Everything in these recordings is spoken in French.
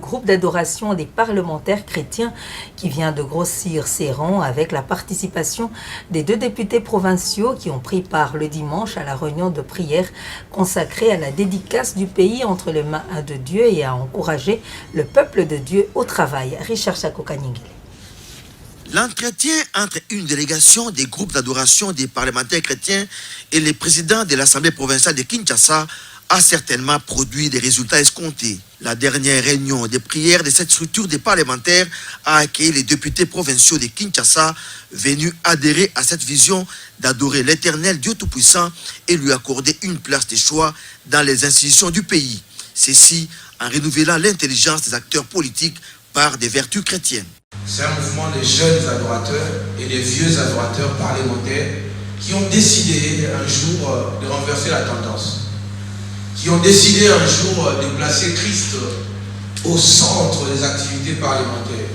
Groupe d'adoration des parlementaires chrétiens qui vient de grossir ses rangs avec la participation des 2 députés provinciaux qui ont pris part le dimanche à la réunion de prière consacrée à la dédicace du pays entre les mains de Dieu et à encourager le peuple de Dieu au travail. Richard Chakokanyingele. L'entretien entre une délégation des groupes d'adoration des parlementaires chrétiens et les présidents de l'Assemblée provinciale de Kinshasa a certainement produit des résultats escomptés. La dernière réunion de prière de cette structure des parlementaires a accueilli les députés provinciaux de Kinshasa venus adhérer à cette vision d'adorer l'Éternel Dieu Tout-Puissant et lui accorder une place de choix dans les institutions du pays. Ceci en renouvelant l'intelligence des acteurs politiques par des vertus chrétiennes. C'est un mouvement de jeunes adorateurs et de vieux adorateurs parlementaires qui ont décidé un jour de renverser la tendance, qui ont décidé un jour de placer Christ au centre des activités parlementaires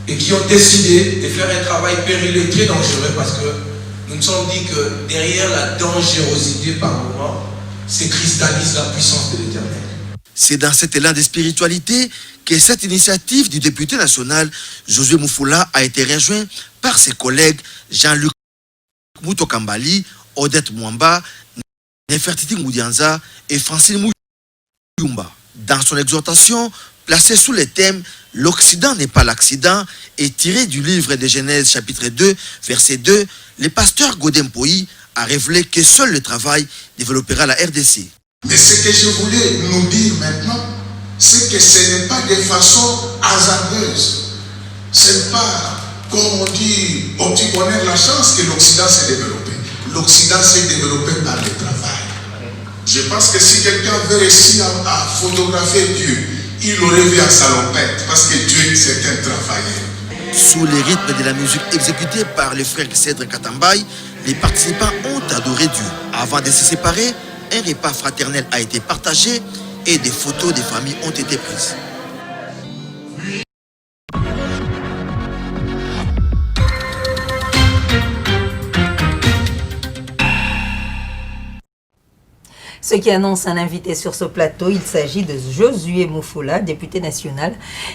et qui ont décidé de faire un travail périlleux très dangereux parce que nous nous sommes dit que derrière la dangerosité par moment se cristallise la puissance de l'Éternel. C'est dans cet élan de spiritualité que cette initiative du député national Josué Moufoula a été rejointe par ses collègues Jean-Luc Moutokambali, Odette Mwamba, Nefertiti Ngoudianza et Francine Mouyumba. Dans son exhortation, placée sous le thème « L'Occident n'est pas l'accident » et tirée du livre de Genèse chapitre 2, verset 2, le pasteur Godem Poyi a révélé que seul le travail développera la RDC. Mais ce que je voulais nous dire maintenant, c'est que ce n'est pas de façon hasardeuse. Ce n'est pas, comme on dit, au petit bonheur la chance que l'Occident s'est développé. L'Occident s'est développé par le travail. Je pense que si quelqu'un veut réussir à photographier Dieu, il aurait vu à salopette, parce que Dieu, c'est un travailleur. Sous les rythmes de la musique exécutée par le frère Cèdre Katambaye, les participants ont adoré Dieu. Avant de se séparer, un repas fraternel a été partagé et des photos des familles ont été prises. Ce qui annonce un invité sur ce plateau, il s'agit de Josué Moufoula, député national,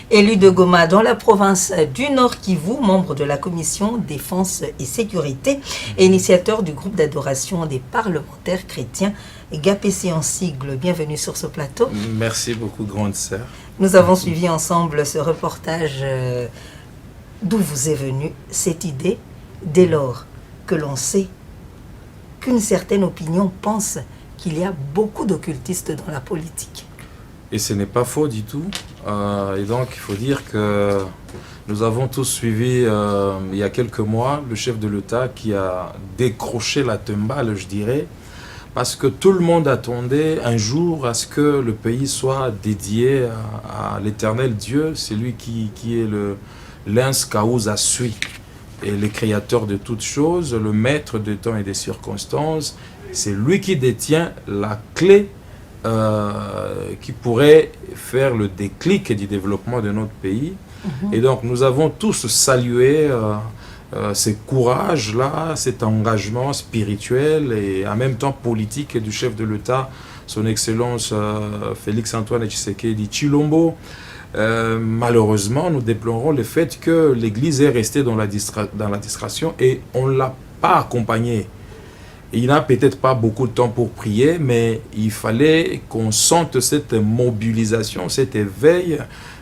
élu de Goma dans la province du Nord Kivu, membre de la commission défense et sécurité et initiateur du groupe d'adoration des parlementaires chrétiens, GAPC en sigle. Bienvenue sur ce plateau. Merci beaucoup, grande sœur. Nous avons suivi ensemble ce reportage d'où vous est venue cette idée, dès lors que l'on sait qu'une certaine opinion pense qu'il y a beaucoup d'occultistes dans la politique. Et ce n'est pas faux du tout. Et donc, il faut dire que nous avons tous suivi, il y a quelques mois, le chef de l'État qui a décroché la timbale, je dirais, parce que tout le monde attendait un jour à ce que le pays soit dédié à l'éternel Dieu, c'est lui qui est le l'ens causa sui, et le créateur de toutes choses, le maître des temps et des circonstances. C'est lui qui détient la clé qui pourrait faire le déclic du développement de notre pays. Et donc nous avons tous salué ce courage-là, cet engagement spirituel et en même temps politique du chef de l'État, son Excellence Félix-Antoine Tshisekedi Tshilombo. Malheureusement, nous déplorons le fait que l'Église est restée dans la distraction et on ne l'a pas accompagnée. Il n'a peut-être pas beaucoup de temps pour prier, mais il fallait qu'on sente cette mobilisation, cet éveil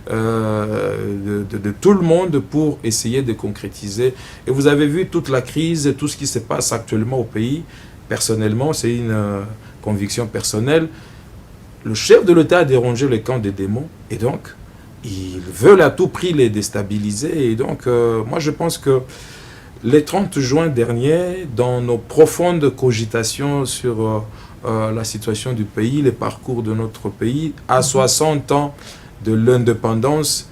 de tout le monde pour essayer de concrétiser. Et vous avez vu toute la crise, tout ce qui se passe actuellement au pays. Personnellement, c'est une conviction personnelle. Le chef de l'État a dérangé le camp des démons et donc ils veulent à tout prix les déstabiliser. Et donc, moi je pense que le 30 juin dernier, dans nos profondes cogitations sur la situation du pays, le parcours de notre pays, à 60 ans de l'indépendance,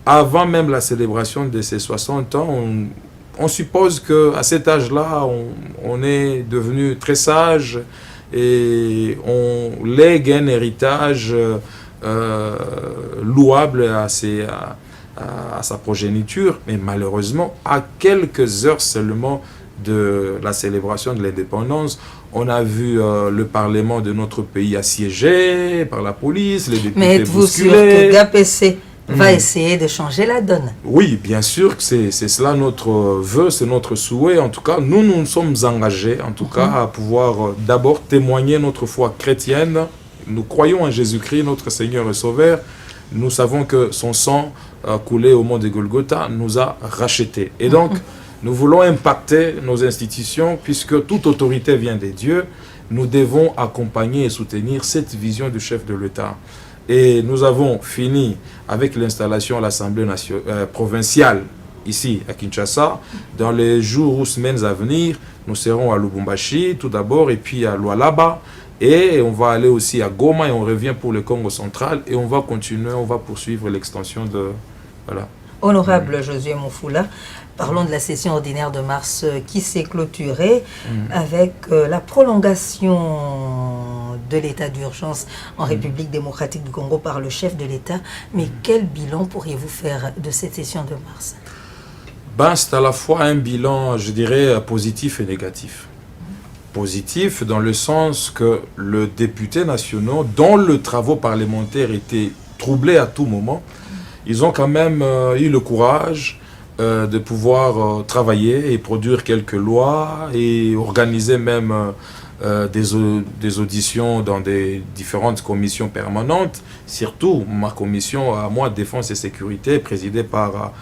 avant même la célébration de ces 60 ans, on suppose qu'à cet âge-là, on est devenu très sage et on lègue un héritage louable à sa progéniture, mais malheureusement, à quelques heures seulement de la célébration de l'indépendance. On a vu le Parlement de notre pays assiégé par la police, les députés Mais êtes-vous sûr que GAPC va essayer de changer la donne? Oui, bien sûr que c'est cela notre vœu, c'est notre souhait. En tout cas, nous sommes engagés, en tout cas, à pouvoir d'abord témoigner notre foi chrétienne. Nous croyons en Jésus-Christ, notre Seigneur et Sauveur. Nous savons que son sang coulé au mont de Golgotha nous a rachetés. Et donc, nous voulons impacter nos institutions, puisque toute autorité vient des dieux. Nous devons accompagner et soutenir cette vision du chef de l'État. Et nous avons fini avec l'installation à l'Assemblée provinciale, ici à Kinshasa. Dans les jours ou semaines à venir, nous serons à Lubumbashi tout d'abord, et puis à Lualaba. Et on va aller aussi à Goma, et on revient pour le Congo central. Et on va continuer, on va poursuivre l'extension de... Voilà. Honorable Josué Moufoula, parlons de la session ordinaire de mars qui s'est clôturée avec la prolongation de l'état d'urgence en République démocratique du Congo par le chef de l'État. Mais quel bilan pourriez-vous faire de cette session de mars? C'est à la fois un bilan, je dirais, positif et négatif. Positif dans le sens que le député national, dont le travaux parlementaire était troublé à tout moment, ils ont quand même eu le courage de pouvoir travailler et produire quelques lois et organiser même des auditions dans des différentes commissions permanentes, surtout ma commission à moi, Défense et Sécurité, présidée par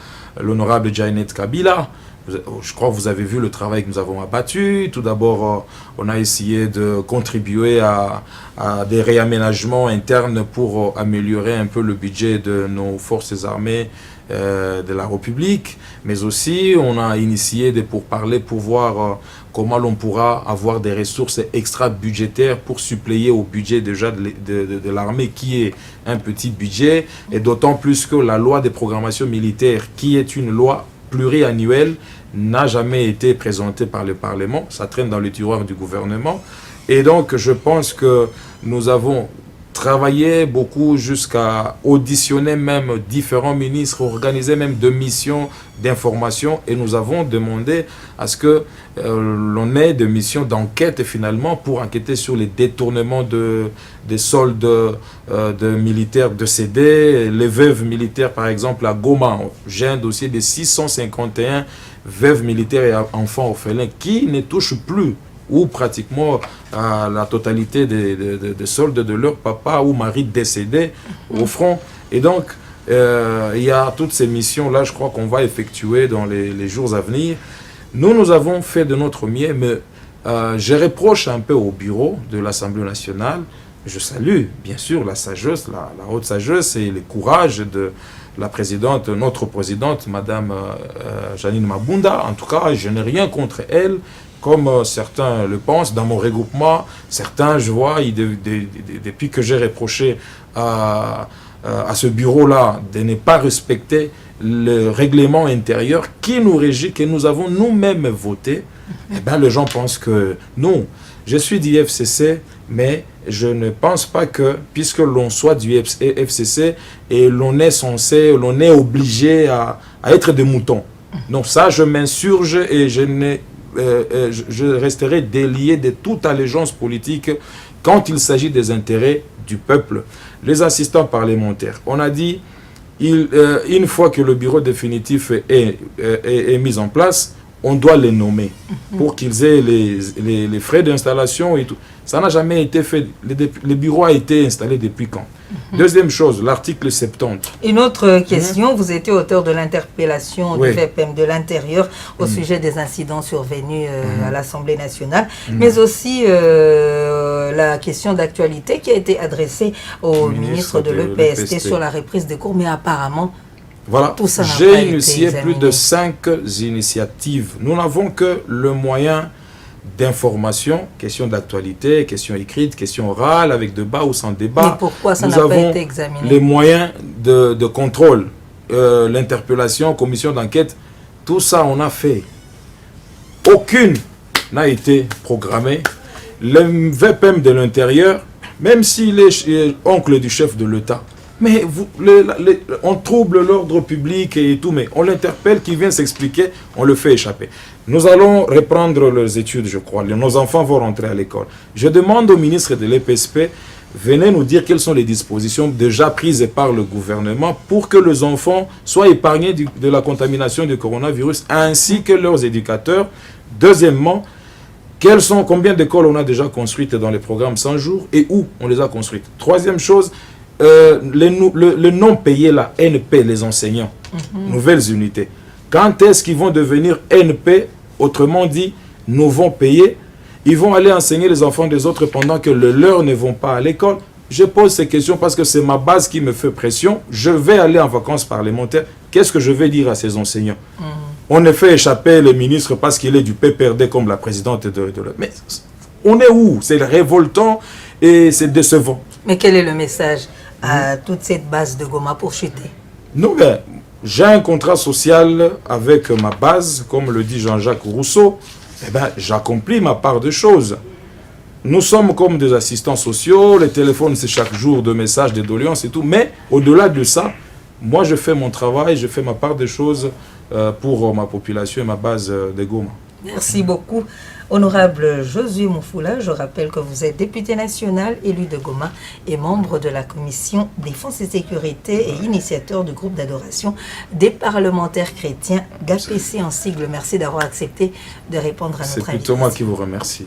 l'honorable Jainet Kabila. Je crois que vous avez vu le travail que nous avons abattu. Tout d'abord, on a essayé de contribuer à des réaménagements internes pour améliorer un peu le budget de nos forces armées de la République. Mais aussi, on a initié des pourparlers pour voir comment l'on pourra avoir des ressources extra-budgétaires pour suppléer au budget déjà de l'armée, qui est un petit budget. Et d'autant plus que la loi de programmation militaire, qui est une loi pluriannuelle, n'a jamais été présenté par le Parlement. Ça traîne dans le tiroir du gouvernement. Et donc, je pense que nous avons travaillé beaucoup jusqu'à auditionner même différents ministres, organiser même des missions d'information. Et nous avons demandé à ce que l'on ait des missions d'enquête finalement pour enquêter sur les détournements des soldes de militaires décédés, les veuves militaires par exemple à Goma. J'ai un dossier de 651 veuves militaires et enfants orphelins qui ne touchent plus ou pratiquement à la totalité des soldes de leur papa ou mari décédé au front. Et donc, il y a toutes ces missions-là, je crois qu'on va effectuer dans les jours à venir. Nous avons fait de notre mieux, mais je reproche un peu au bureau de l'Assemblée nationale. Je salue, bien sûr, la sagesse, la haute sagesse et le courage de la présidente, notre présidente, Madame Janine Mabunda. En tout cas, je n'ai rien contre elle, comme certains le pensent. Dans mon regroupement, certains, je vois, depuis que j'ai reproché à ce bureau-là de ne pas respecter le règlement intérieur qui nous régit, que nous avons nous-mêmes voté, eh bien, les gens pensent que non. Je suis du FCC, mais je ne pense pas que, puisque l'on soit du FCC et l'on est censé, l'on est obligé à être des moutons. Non, ça, je m'insurge et je resterai délié de toute allégeance politique quand il s'agit des intérêts du peuple. Les assistants parlementaires, on a dit, une fois que le bureau définitif est mis en place, on doit les nommer pour qu'ils aient les frais d'installation et tout. Ça n'a jamais été fait. Le bureau a été installé depuis quand? Deuxième chose, l'article 70. Une autre question, vous étiez auteur de l'interpellation du VPM de l'Intérieur au sujet des incidents survenus à l'Assemblée nationale, mais aussi la question d'actualité qui a été adressée au ministre de l'EPST sur la reprise des cours, mais apparemment, voilà, j'ai initié plus de 5 initiatives. Nous n'avons que le moyen d'information, questions d'actualité, questions écrites, questions orales, avec débat ou sans débat. Mais pourquoi ça n'a pas été examiné? Les moyens de contrôle, l'interpellation, commission d'enquête, tout ça on a fait. Aucune n'a été programmée. Le VPM de l'Intérieur, même s'il est oncle du chef de l'État, Mais on trouble l'ordre public et tout, mais on l'interpelle, qui vient s'expliquer, on le fait échapper. Nous allons reprendre leurs études, je crois. Nos enfants vont rentrer à l'école. Je demande au ministre de l'EPSP, venez nous dire quelles sont les dispositions déjà prises par le gouvernement pour que les enfants soient épargnés de la contamination du coronavirus, ainsi que leurs éducateurs. Deuxièmement, combien d'écoles on a déjà construites dans les programmes 100 jours et où on les a construites. Troisième chose, le non payé, la NP, les enseignants, nouvelles unités. Quand est-ce qu'ils vont devenir NP, autrement dit, nous vont payer, ils vont aller enseigner les enfants des autres pendant que les leurs ne vont pas à l'école? Je pose ces questions parce que c'est ma base qui me fait pression. Je vais aller en vacances parlementaires. Qu'est-ce que je vais dire à ces enseignants? On ne fait échapper le ministre parce qu'il est du PPRD comme la présidente de Mais on est où? C'est révoltant et c'est décevant. Mais quel est le message à toute cette base de Goma pour chuter? Non, mais j'ai un contrat social avec ma base, comme le dit Jean-Jacques Rousseau. Eh bien, j'accomplis ma part de choses. Nous sommes comme des assistants sociaux, les téléphones, c'est chaque jour de messages, de doléances et tout. Mais au-delà de ça, moi, je fais mon travail, je fais ma part de choses pour ma population et ma base de Goma. Merci beaucoup. Honorable Josué Moufoula, je rappelle que vous êtes député national, élu de Goma et membre de la commission Défense et Sécurité et initiateur du groupe d'adoration des parlementaires chrétiens, GAPC en sigle. Merci d'avoir accepté de répondre à notre invitation. C'est plutôt moi qui vous remercie.